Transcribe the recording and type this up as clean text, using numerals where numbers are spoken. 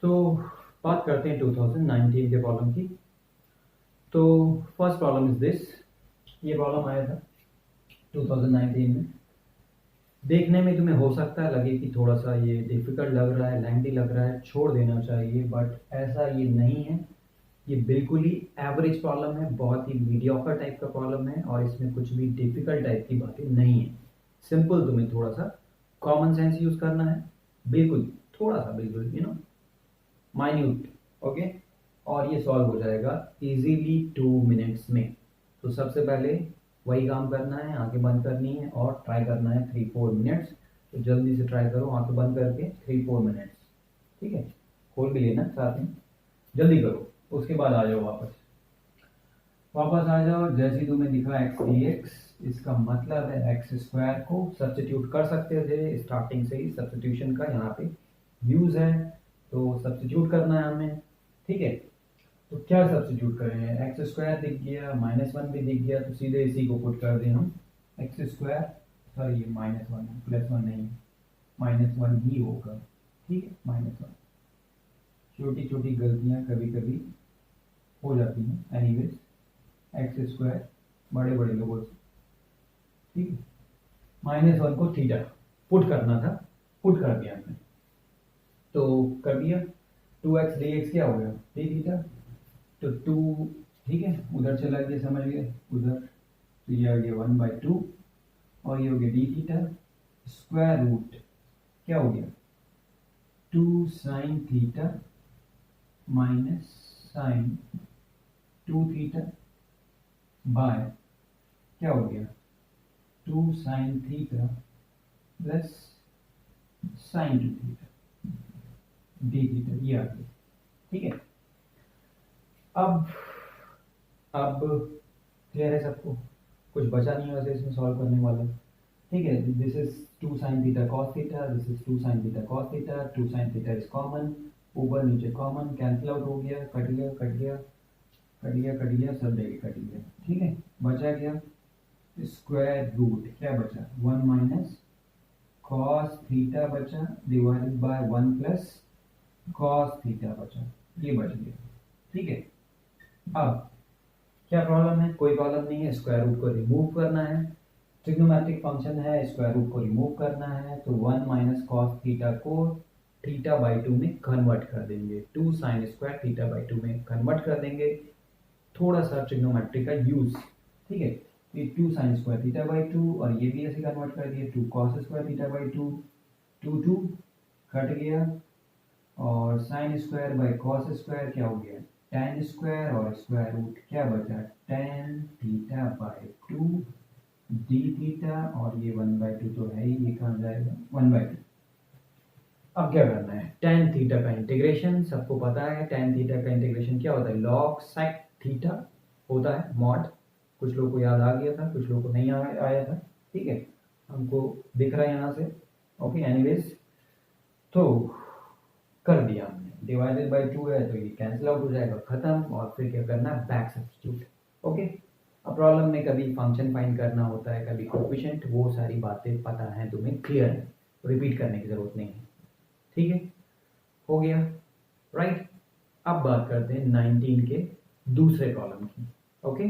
तो बात करते हैं 2019 के प्रॉब्लम की। तो फर्स्ट प्रॉब्लम इज दिस, ये प्रॉब्लम आया था 2019 में। देखने में तुम्हें हो सकता है लगे कि थोड़ा सा ये डिफ़िकल्ट लग रहा है, लेंथी लग रहा है, छोड़ देना चाहिए, बट ऐसा ये नहीं है। ये बिल्कुल ही एवरेज प्रॉब्लम है, बहुत ही मीडियोकर टाइप का प्रॉब्लम है और इसमें कुछ भी डिफ़िकल्ट टाइप की बातें नहीं है। सिंपल तुम्हें थोड़ा सा कॉमन सेंस यूज़ करना है, बिल्कुल थोड़ा सा, बिल्कुल माइन्यूट, ओके। और ये सॉल्व हो जाएगा इजीली 2 मिनट्स में। तो सबसे पहले वही काम करना है, आंखें बंद करनी है और ट्राई करना है 3-4 मिनट्स। तो जल्दी से ट्राई करो, आंखें बंद करके 3-4 मिनट्स, ठीक है। खोल भी लेना साथ में, जल्दी करो। उसके बाद आ जाओ वापस आ जाओ। जैसे ही तुम्हें दिखा एक्स डी एक्स, इसका मतलब है एक्स स्क्वायर को सब्स्टिट्यूट कर सकते थे स्टार्टिंग से ही, सब्स्टिट्यूशन का यहाँ पे यूज है, तो सब्स्टिट्यूट करना है हमें, ठीक है। तो क्या सब्स्टिट्यूट करें, एक्स स्क्वायर दिख गया, -1 भी दिख गया, तो सीधे इसी को पुट कर दें हम। एक्स स्क्वायर, सॉरी ये -1 है, +1 नहीं, -1 ही होगा, ठीक है, -1। छोटी छोटी गलतियाँ कभी कभी हो जाती हैं, एनीवेज एक्स स्क्वायर बड़े बड़े लोगों से, ठीक है। -1 को थीटा पुट करना था, पुट कर दिया हमने, तो कर दिया। 2x dx क्या हो गया, डी थीटा। तो 2, ठीक है, उधर चला गया, समझ गए उधर, तो ये आ गया 1/2 और ये हो गया डी थीटा। स्क्वायर रूट क्या हो गया, 2 sine theta minus sine 2 theta by क्या हो गया, 2 sine theta plus sine 2 theta D theta, ये आ गया, ठीक है। अब क्लियर है सबको, कुछ बचा नहीं है वैसे इसमें सॉल्व करने वाला, ठीक है। This is 2 sine theta cos theta, this is 2 sine theta cos theta, 2 sine theta is common, ऊपर नीचे कॉमन, कैंसिल आउट हो गया, कट गया कट गया कट गया कट गया, सब जगह कट गया, ठीक है। बचा गया स्क्वायर रूट, क्या बचा, 1 माइनस कॉस थीटा बचा, divided by 1 plus cos theta बचा, ये बच गया, ठीक है। अब क्या प्रॉब्लम है, कोई प्रॉब्लम नहीं है, स्क्वायर रूट को रिमूव करना है, ट्रिग्नोमेट्रिक फंक्शन है, स्क्वायर रूट को रिमूव करना है, तो 1 माइनस कॉस थीटा को θ/2 में कन्वर्ट कर देंगे, 2 साइन स्क्वायर θ/2 में कन्वर्ट कर देंगे, थोड़ा सा ट्रिग्नोमेट्री का यूज, ठीक है। ये 2 साइन स्क्वायर θ/2 और ये भी ऐसे कन्वर्ट कर दिए 2 कॉस स्क्वायर θ/2, 2 कट गया और sine square by cos square क्या हो गया, tan स्क्वायर, और स्क्वायर रूट क्या बचा, tan θ/2 डी थीटा, और ये 1/2 तो है ही, ये कहाँ जाएगा 1/2। अब क्या करना है, tan थीटा का इंटीग्रेशन, सबको पता है tan थीटा का इंटीग्रेशन क्या होता है, log sec थीटा होता है, मॉड। कुछ लोग को याद आ गया था, कुछ लोग को नहीं आया था, ठीक है, हमको दिख रहा है यहाँ से, ओके। एनीवेज तो कर दिया हमने, डिवाइडेड बाय 2 है तो ये कैंसिल आउट हो जाएगा, खत्म। और फिर क्या करना है, बैक सब्स्टिट्यूट, ओके। अब प्रॉब्लम में कभी फंक्शन फाइंड करना होता है, कभी कोएफिशिएंट, वो सारी बातें पता है तुम्हें, क्लियर है, रिपीट करने की जरूरत नहीं है, ठीक है, हो गया, राइट। अब बात करते हैं 19 के दूसरे प्रॉब्लम की, ओके।